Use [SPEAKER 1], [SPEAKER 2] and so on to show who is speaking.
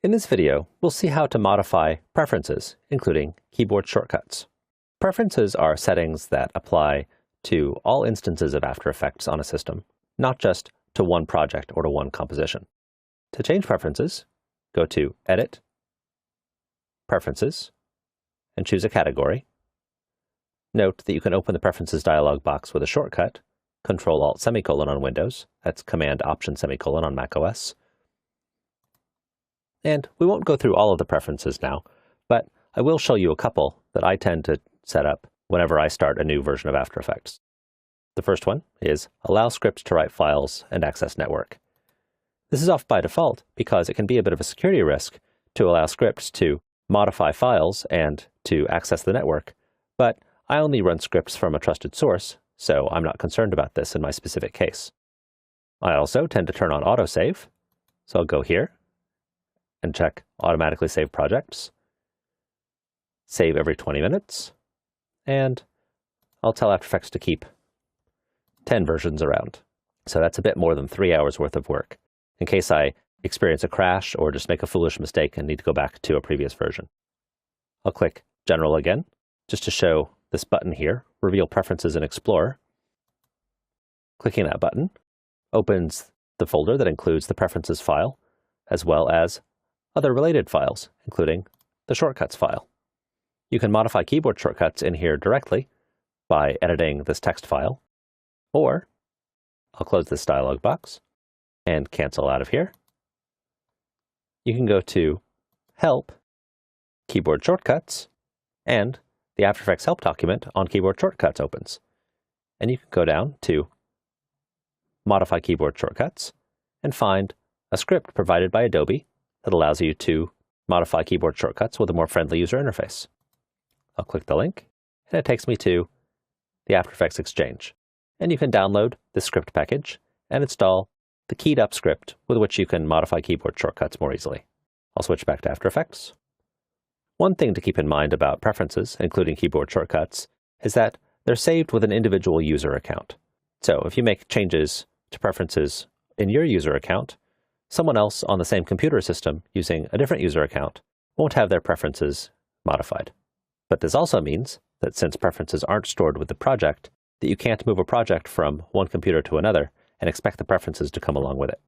[SPEAKER 1] In this video, we'll see how to modify preferences, including keyboard shortcuts. Preferences are settings that apply to all instances of After Effects on a system, not just to one project or to one composition. To change preferences, go to Edit, Preferences, and choose a category. Note that you can open the Preferences dialog box with a shortcut, Control-Alt-, on Windows, that's Command-Option- on macOS. And we won't go through all of the preferences now, but I will show you a couple that I tend to set up whenever I start a new version of After Effects. The first one is Allow scripts to write files and access network. This is off by default because it can be a bit of a security risk to allow scripts to modify files and to access the network, but I only run scripts from a trusted source, so I'm not concerned about this in my specific case. I also tend to turn on autosave, so I'll go here and check Automatically Save Projects, save every 20 minutes, and I'll tell After Effects to keep 10 versions around. So that's a bit more than 3 hours worth of work, in case I experience a crash or just make a foolish mistake and need to go back to a previous version. I'll click General again, just to show this button here, Reveal Preferences in Explorer. Clicking that button opens the folder that includes the Preferences file, as well as other related files, including the Shortcuts file. You can modify keyboard shortcuts in here directly by editing this text file, or I'll close this dialog box and cancel out of here. You can go to Help, Keyboard Shortcuts, and the After Effects help document on keyboard shortcuts opens. And you can go down to Modify Keyboard Shortcuts and find a script provided by Adobe that allows you to modify keyboard shortcuts with a more friendly user interface. I'll click the link, and it takes me to the After Effects Exchange. And you can download this script package and install the keyed up script with which you can modify keyboard shortcuts more easily. I'll switch back to After Effects. One thing to keep in mind about preferences, including keyboard shortcuts, is that they're saved with an individual user account. So if you make changes to preferences in your user account, someone else on the same computer system using a different user account won't have their preferences modified. But this also means that since preferences aren't stored with the project, that you can't move a project from one computer to another and expect the preferences to come along with it.